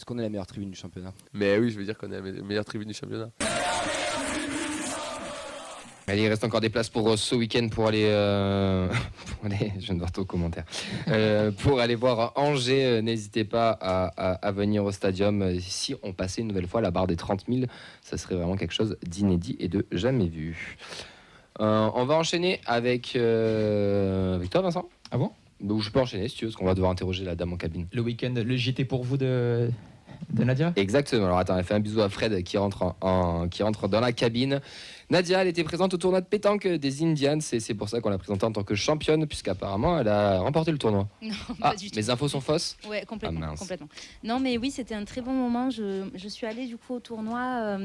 qu'on est la meilleure tribune du championnat. Mais oui, je veux dire qu'on est la meilleure tribune du championnat. Allez, il reste encore des places pour ce week-end pour aller, je viens de voir ton commentaire, pour aller voir Angers. N'hésitez pas à venir au stadium. Si on passait une nouvelle fois la barre des 30 000, ça serait vraiment quelque chose d'inédit et de jamais vu. On va enchaîner avec toi, Vincent. Ah bon? Donc, je peux enchaîner si tu veux, parce qu'on va devoir interroger la dame en cabine. Le week-end, le JT pour vous de Nadia? Exactement. Alors attends, elle fait un bisou à Fred qui rentre dans la cabine. Nadia, elle était présente au tournoi de pétanque des Indians et c'est pour ça qu'on l'a présentée en tant que championne, puisqu'apparemment elle a remporté le tournoi. Non, pas du tout. Mes infos sont fausses? Ouais, complètement, mince. complètement. Non, mais oui, c'était un très bon moment. Je suis allée du coup au tournoi.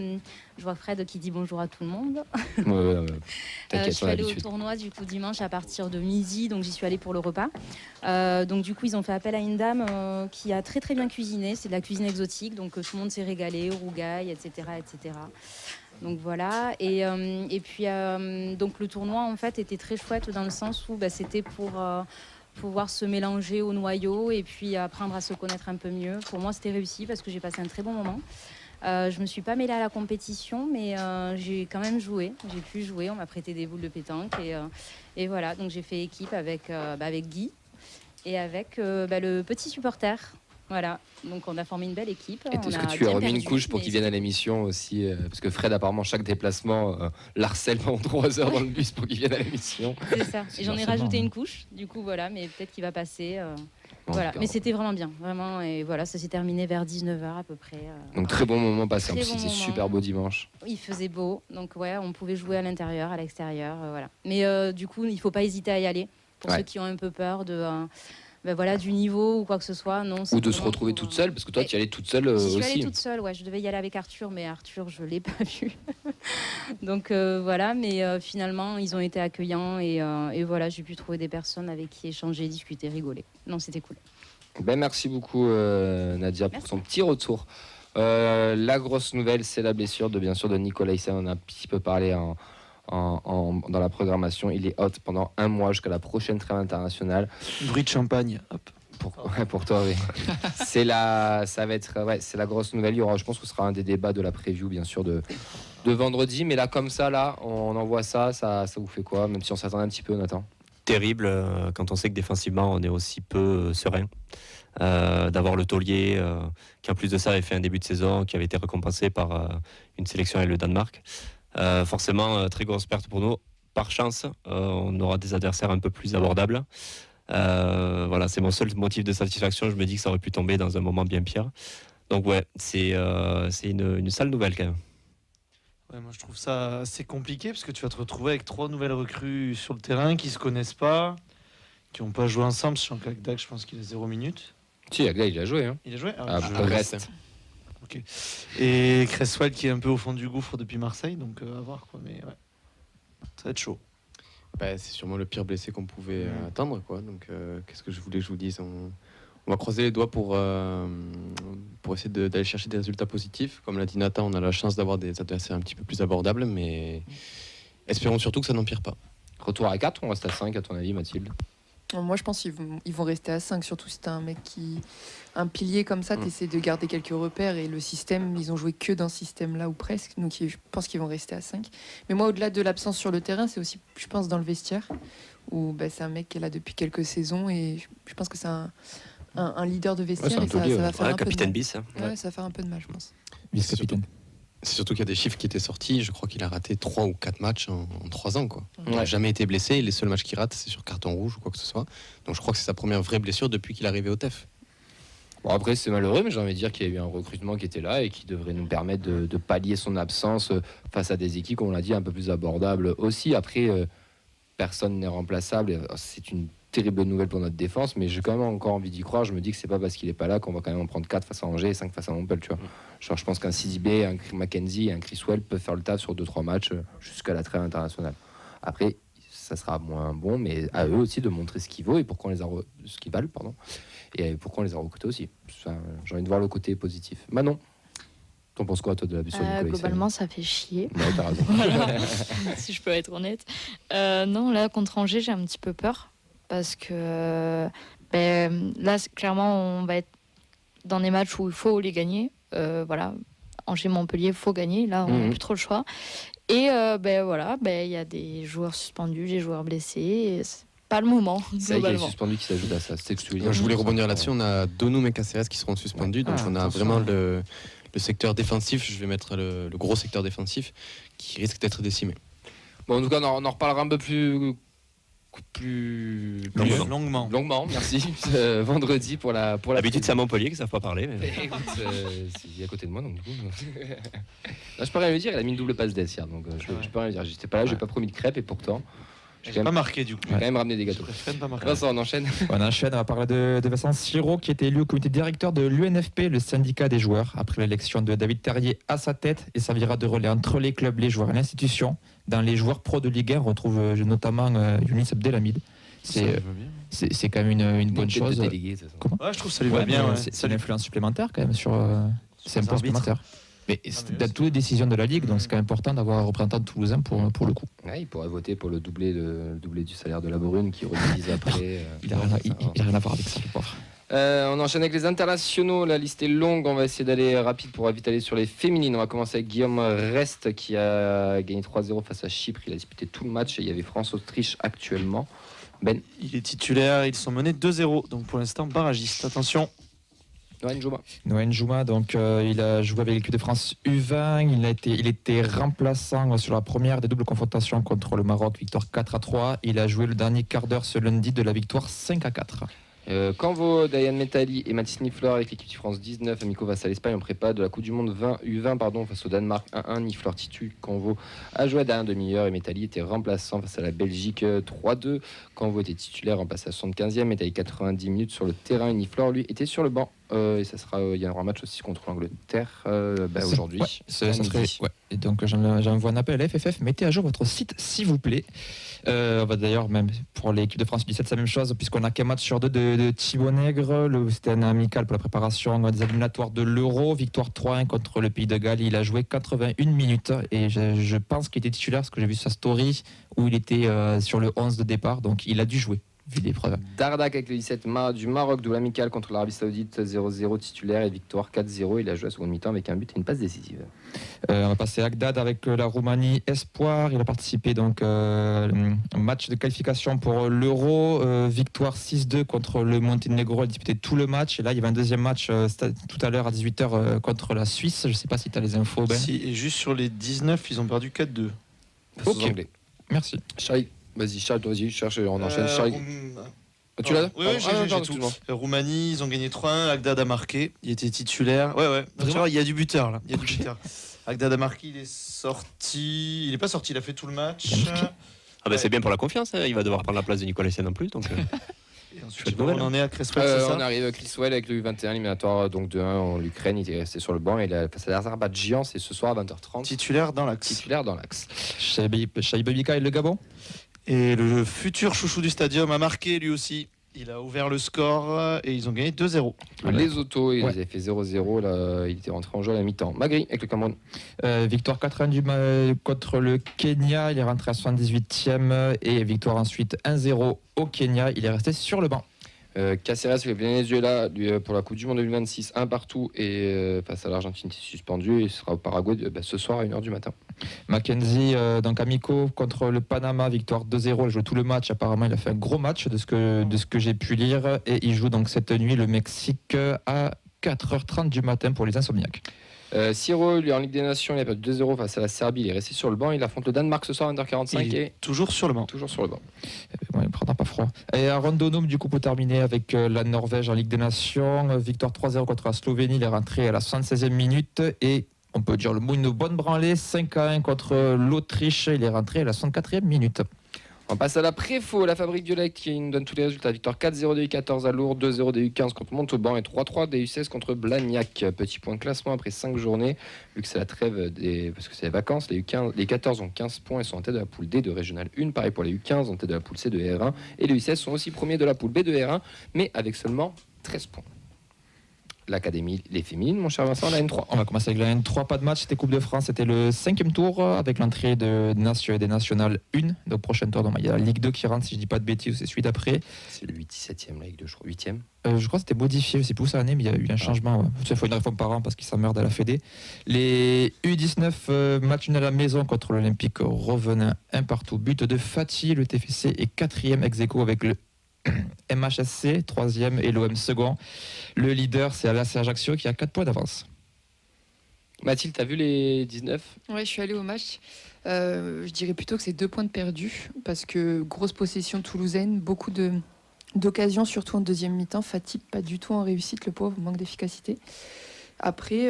Je vois Fred qui dit bonjour à tout le monde. T'inquiète, Je suis on a allée au l'habitude. tournoi du coup dimanche à partir de midi, donc j'y suis allée pour le repas. Donc du coup, ils ont fait appel à une dame qui a très très bien cuisiné. C'est de la cuisine exotique, donc tout le monde s'est régalé, rougail, etc., etc. Donc voilà, et puis donc le tournoi en fait était très chouette dans le sens où c'était pour pouvoir se mélanger au noyau et puis apprendre à se connaître un peu mieux. Pour moi c'était réussi parce que j'ai passé un très bon moment. Je me suis pas mêlée à la compétition, mais j'ai quand même joué, j'ai pu jouer, on m'a prêté des boules de pétanque et voilà, donc j'ai fait équipe avec Guy et avec le petit supporter. Voilà, donc on a formé une belle équipe. Et est-ce que tu as remis une couche pour qu'il vienne à l'émission aussi parce que Fred, apparemment, chaque déplacement l'harcèle pendant 3 heures dans le bus pour qu'il vienne à l'émission. C'est ça, et j'en ai rajouté une couche, du coup, voilà, mais peut-être qu'il va passer. Voilà, mais c'était vraiment bien, vraiment, et voilà, ça s'est terminé vers 19h à peu près. Donc très bon moment passé, en Très plus bon c'était moment. super beau dimanche. Il faisait beau, donc ouais, on pouvait jouer à l'intérieur, à l'extérieur, voilà. Mais du coup, il ne faut pas hésiter à y aller, pour ceux qui ont un peu peur de... voilà, du niveau ou quoi que ce soit, non. Ou de se retrouver toute seule, parce que toi tu y allais toute seule J'y suis aussi. allée toute seule, ouais, je devais y aller avec Arthur, mais Arthur, je ne l'ai pas vu. Donc voilà, mais finalement, ils ont été accueillants et voilà, j'ai pu trouver des personnes avec qui échanger, discuter, rigoler. Non, c'était cool. Merci beaucoup Nadia pour son petit retour. La grosse nouvelle, c'est la blessure bien sûr de Nicolas Hyssen. On a un petit peu parlé dans la programmation. Il est out pendant 1 mois jusqu'à la prochaine trêve internationale. Bruit de champagne, hop. Pour toi, oui. C'est la grosse nouvelle. Il y aura, je pense que ce sera un des débats de la preview, bien sûr, de vendredi. Mais là, comme ça, on envoie ça vous fait quoi? Même si on s'attendait un petit peu, Nathan. Terrible quand on sait que défensivement, on est aussi peu serein. D'avoir le taulier qui, en plus de ça, avait fait un début de saison qui avait été récompensé par une sélection avec le Danemark. Forcément, très grosse perte pour nous. Par chance, on aura des adversaires un peu plus abordables. Voilà, c'est mon seul motif de satisfaction. Je me dis que ça aurait pu tomber dans un moment bien pire. Donc ouais, c'est une sale nouvelle quand même. Ouais, moi je trouve ça assez compliqué parce que tu vas te retrouver avec 3 nouvelles recrues sur le terrain qui se connaissent pas, qui n'ont pas joué ensemble. Sachant qu'Agdag, je pense qu'il a 0 minutes. Si, Agla, il a joué. Hein. Il a joué À Brest. Ok. Et Cresswell qui est un peu au fond du gouffre depuis Marseille, donc à voir quoi. Mais ouais, ça va être chaud. C'est sûrement le pire blessé qu'on pouvait attendre, quoi. Donc, qu'est-ce que je voulais que je vous dise? On va croiser les doigts pour essayer d'aller chercher des résultats positifs. Comme l'a dit Nathan, on a la chance d'avoir des adversaires un petit peu plus abordables, mais espérons surtout que ça n'empire pas. Retour à 4 ou on reste à 5 à ton avis, Mathilde? Moi, je pense qu'ils vont rester à 5, surtout si t'as un mec un pilier comme ça, t'essaies de garder quelques repères, et le système, ils ont joué que d'un système là ou presque, donc je pense qu'ils vont rester à 5. Mais moi, au-delà de l'absence sur le terrain, c'est aussi, je pense, dans le vestiaire, où c'est un mec qui est là depuis quelques saisons, et je pense que c'est un leader de vestiaire, et ça va faire un peu capitaine de mal. bis. Ouais, ça va faire un peu de mal, je pense. Vice-capitaine. C'est surtout qu'il y a des chiffres qui étaient sortis. Je crois qu'il a raté 3 ou 4 matchs en 3 ans, quoi. Il n'a jamais été blessé. Les seuls matchs qu'il rate, c'est sur carton rouge ou quoi que ce soit. Donc je crois que c'est sa première vraie blessure depuis qu'il est arrivé au TEF. Bon, après, c'est malheureux, mais j'ai envie de dire qu'il y a eu un recrutement qui était là et qui devrait nous permettre de pallier son absence face à des équipes, comme on l'a dit, un peu plus abordables aussi. Après, personne n'est remplaçable. C'est une terrible nouvelle pour notre défense, mais j'ai quand même encore envie d'y croire. Je me dis que c'est pas parce qu'il est pas là qu'on va quand même en prendre 4 face à Angers et 5 face à Montpellier, tu vois. Genre, je pense qu'un Sidibé, un Mackenzie et un Chriswell peuvent faire le taf sur 2-3 matchs jusqu'à la trêve internationale. Après, ça sera moins bon, mais à eux aussi de montrer ce qu'ils valent et pourquoi on les a et pourquoi on les a recrutés aussi. Enfin, j'ai envie de voir le côté positif. Manon, t'en penses quoi toi de la blessure de Nicolas Hyssen? Globalement, ça fait chier. Ouais, t'as raison. Voilà, si je peux être honnête. Non, là, contre Angers, j'ai un petit peu peur. Parce que là, clairement, on va être dans des matchs où il faut les gagner. Voilà, Angers-Montpellier, il faut gagner. Là, on n'a plus trop le choix. Et il y a des joueurs suspendus, des joueurs blessés. Et c'est pas le moment, C'est vrai qu'il y a les globalement. suspendus qui s'ajoutent à ça. C'est ce que tu veux dire. Je voulais rebondir là-dessus. On a Donum et Caceres qui seront suspendus. Donc, on a vraiment le secteur défensif. Je vais mettre le gros secteur défensif qui risque d'être décimé. Bon, en tout cas, on en reparlera un peu plus longuement, merci. Vendredi pour la. D'habitude, c'est à Montpellier qu'ils savent pas parler. Mais... Écoute, c'est à côté de moi, donc du coup. Là, je peux rien lui dire. Il a mis une double passe d'ess hier, donc je peux rien lui dire. J'étais pas là, j'ai pas promis de crêpes et pourtant. J'ai pas marqué du coup. J'ai quand même ramené des gâteaux. Vincent, on enchaîne. On enchaîne, on va parler de Vincent Siro qui était élu au comité directeur de l'UNFP, le syndicat des joueurs, après l'élection de David Terrier à sa tête et servira de relais entre les clubs, les joueurs et l'institution. Dans les joueurs pro de Ligue 1, on retrouve notamment Younis Abdelhamid. C'est quand même une bonne chose. Comment Ouais, je trouve que ça lui va bien. C'est une influence supplémentaire quand même sur. C'est un point arbitres. supplémentaire. Mais c'est dans toutes les décisions de la Ligue, donc c'est quand même important d'avoir un représentant toulousain pour le coup. Ouais, il pourrait voter pour le doublé du salaire de la Brune qui redivise après. Il a rien à voir avec ça, le pauvre. On enchaîne avec les internationaux. La liste est longue. On va essayer d'aller rapide pour vite aller sur les féminines. On va commencer avec Guillaume Rest qui a gagné 3-0 face à Chypre. Il a disputé tout le match et il y avait France-Autriche actuellement. Ben. Il est titulaire. Ils sont menés 2-0. Donc pour l'instant, barragiste. Attention. Noël Jouma, donc il a joué avec l'équipe de France U20. Il était remplaçant sur la première des doubles confrontations contre le Maroc, victoire 4-3. Il a joué le dernier quart d'heure ce lundi de la victoire 5-4. Canvo, Diane Metali et Mathis Niflor avec l'équipe de France 19, amicaux face à l'Espagne en prépa de la Coupe du Monde U20 face au Danemark 1-1. Niflor titu, Canvo a joué à dernière demi-heure et Metali était remplaçant face à la Belgique 3-2. Canvo était titulaire, remplacé à 75e, Metali 90 minutes sur le terrain et Niflor lui était sur le banc. Et ça sera, il y aura un match aussi contre l'Angleterre aujourd'hui. Ouais, ça serait, ouais. Et donc j'envoie un appel à la FFF, mettez à jour votre site s'il vous plaît. On va d'ailleurs même pour l'équipe de France 17 c'est la même chose puisqu'on a qu'un match sur deux de Thibaut Nègre. C'était un amical pour la préparation des éliminatoires de l'Euro, victoire 3-1 contre le Pays de Galles. Il a joué 81 minutes et je pense qu'il était titulaire parce que j'ai vu sa story où il était sur le 11 de départ, donc il a dû jouer. Vu l'épreuve. Dardak avec le 17 du Maroc, double amical contre l'Arabie Saoudite, 0-0 titulaire et victoire 4-0. Il a joué à seconde mi-temps avec un but et une passe décisive. On va passer à Agdad avec la Roumanie Espoir. Il a participé donc au match de qualification pour l'Euro, victoire 6-2 contre le Monténégro. Il a disputé tout le match et là il y avait un deuxième match tout à l'heure à 18h contre la Suisse. Je ne sais pas si tu as les infos, Ben. Si, et juste sur les 19, ils ont perdu 4-2. Ok, merci. Charlie. Vas-y, Charles, cherche, on enchaîne. Charlie. Tu l'as? Oui, j'ai tout. Roumanie, ils ont gagné 3-1. Agdad a marqué. Il était titulaire. Ouais. Donc, tu vois, il y a du buteur là. Agdad a marqué. Il est sorti. Il n'est pas sorti. Il a fait tout le match. C'est bien pour la confiance. Hein. Il va devoir prendre la place de Nicolas Essien en plus. Donc, et ensuite, on en est à Creswell, c'est ça? On arrive à Creswell avec le U21 éliminatoire donc de 1 en Ukraine. Il était resté sur le banc et il a passé à l'Azerbaïdjan. C'est ce soir à 20h30. Titulaire dans l'axe. Shaibabika et le Gabon. Et le futur chouchou du stadium a marqué lui aussi. Il a ouvert le score et ils ont gagné 2-0. Les autos, ils avaient fait 0-0. Là, il était rentré en jeu à la mi-temps. Magri avec le Cameroun. Victoire 4-1 contre le Kenya. Il est rentré à 78e. Et victoire ensuite 1-0 au Kenya. Il est resté sur le banc. Caceres avec le Venezuela pour la Coupe du Monde 2026, un partout et face à l'Argentine qui est suspendu. Il sera au Paraguay ce soir à 1h du matin. Mackenzie, donc amico contre le Panama, victoire 2-0. Il joue tout le match. Apparemment, il a fait un gros match de ce que j'ai pu lire. Et il joue donc cette nuit le Mexique à 4h30 du matin pour les insomniaques. Siro, lui en Ligue des Nations, il a perdu 2-0 face à la Serbie. Il est resté sur le banc. Il affronte le Danemark ce soir à 1h45 et toujours sur le banc. Il prendra pas froid. Et à Rondonum, du coup, pour terminer avec la Norvège en Ligue des Nations, victoire 3-0 contre la Slovénie. Il est rentré à la 76e minute et on peut dire le mot une bonne branlée, 5-1 contre l'Autriche. Il est rentré à la 64e minute. On passe à la Préfo, la Fabrique du Lec qui nous donne tous les résultats. Victoire 4-0 des U14 à Lourdes, 2-0 des U15 contre Montauban et 3-3 des U16 contre Blagnac. Petit point de classement après 5 journées, vu que c'est la trêve parce que c'est les vacances. Les 14 ont 15 points et sont en tête de la poule D de Régional 1. Pareil pour les U15 en tête de la poule C de R1. Et les U16 sont aussi premiers de la poule B de R1, mais avec seulement 13 points. l'académie, les féminines, mon cher Vincent, la N3. On va commencer avec la N3, pas de match, c'était Coupe de France, c'était le 5e tour avec l'entrée des Nationales 1, donc prochain tour, donc il y a la Ligue 2 qui rentre, si je dis pas de bêtises, c'est celui d'après. C'est le 17e, la Ligue 2, je crois, 8e. Je crois que c'était modifié, je sais plus où ça en est, mais il y a eu un changement. Ouais. Il faut une réforme par an parce qu'ils s'emmerdent à la Fédé. Les U19 match nul à la maison contre l'Olympique Revenin, un partout. But de Fatih, le TFC est 4e ex-aequo avec le MHSC, 3e et l'OM second. Le leader, c'est l'AC Ajaccio qui a 4 points d'avance. Mathilde, t'as vu les 19 ? Ouais, je suis allée au match. Je dirais plutôt que c'est 2 points de perdus parce que grosse possession toulousaine, beaucoup d'occasions, surtout en deuxième mi-temps. Fatih, pas du tout en réussite, le pauvre, manque d'efficacité. Après,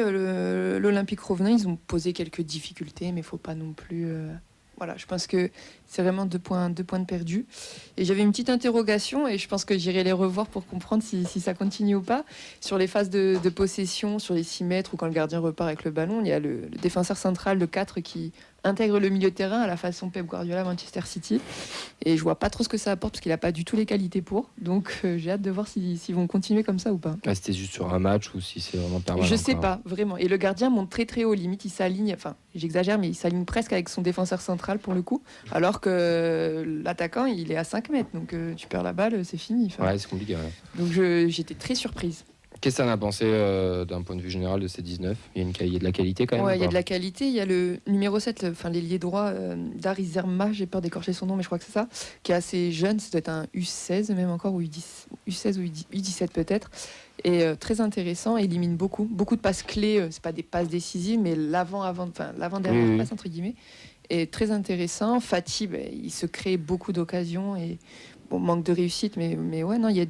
l'Olympique Revenin, ils ont posé quelques difficultés, mais il ne faut pas non plus... Voilà, je pense que c'est vraiment 2 points de perdus. Et j'avais une petite interrogation, et je pense que j'irai les revoir pour comprendre si ça continue ou pas. Sur les phases de possession, sur les 6 mètres, ou quand le gardien repart avec le ballon, il y a le défenseur central, le 4, qui intègre le milieu de terrain à la façon Pep Guardiola Manchester City. Et je vois pas trop ce que ça apporte, parce qu'il n'a pas du tout les qualités pour. Donc j'ai hâte de voir s'ils vont continuer comme ça ou pas. C'était juste sur un match ou si c'est vraiment permanent. Je sais pas, vraiment. Et le gardien monte très très haut, limite il s'aligne, enfin j'exagère, mais il s'aligne presque avec son défenseur central pour le coup, alors que l'attaquant il est à 5 mètres, donc tu perds la balle, c'est fini. Enfin, Ouais, c'est compliqué. Ouais. donc j'étais très surprise. Qu'est-ce que t'en as pensé d'un point de vue général de ces 19 ? Il y a de la qualité quand même. Ouais, il y a ou de pas la qualité. Il y a le numéro 7, enfin l'ailier droit Dari Zerma, j'ai peur d'écorcher son nom, mais je crois que c'est ça, qui est assez jeune, ça doit être un U16 même encore, ou U16 ou U17 peut-être. Et très intéressant, élimine beaucoup de passes clés, c'est pas des passes décisives, mais l'avant-dernière Oui. passe entre guillemets. Et très intéressant. Fatih, il se crée beaucoup d'occasions et bon, manque de réussite, mais ouais, non, il y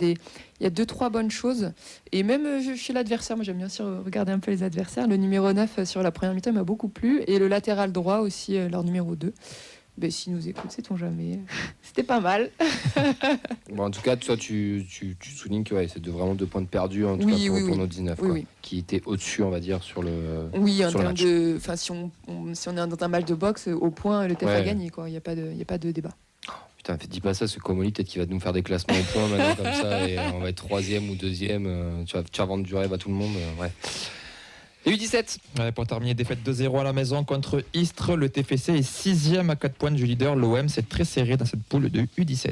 a 2-3 bonnes choses. Et même chez l'adversaire, moi j'aime bien aussi regarder un peu les adversaires. Le numéro 9 sur la première mi-temps m'a beaucoup plu. Et le latéral droit aussi, leur numéro 2. Ben, s'ils nous écoutent, sait-on jamais. C'était pas mal. Bon, en tout cas, toi, tu soulignes que ouais, c'est vraiment 2 points de perdus en tout cas pour nos 19, Oui, quoi, oui. qui étaient au-dessus, on va dire, sur le. Oui, en sur le termes match. de. Enfin, si on est dans un match de boxe, au point, le TF a Ouais. gagné, quoi. Il n'y a pas de débat. Putain, dis pas ça, ce Comoli, peut-être qu'il va nous faire des classements au point maintenant comme ça, et on va être 3e ou 2e. Tu vas vendre du rêve à tout le monde. Ouais. Et U17. Ouais, pour terminer, défaite 2-0 à la maison contre Istres. Le TFC est 6e à 4 points du leader. L'OM, c'est très serré dans cette poule de U17.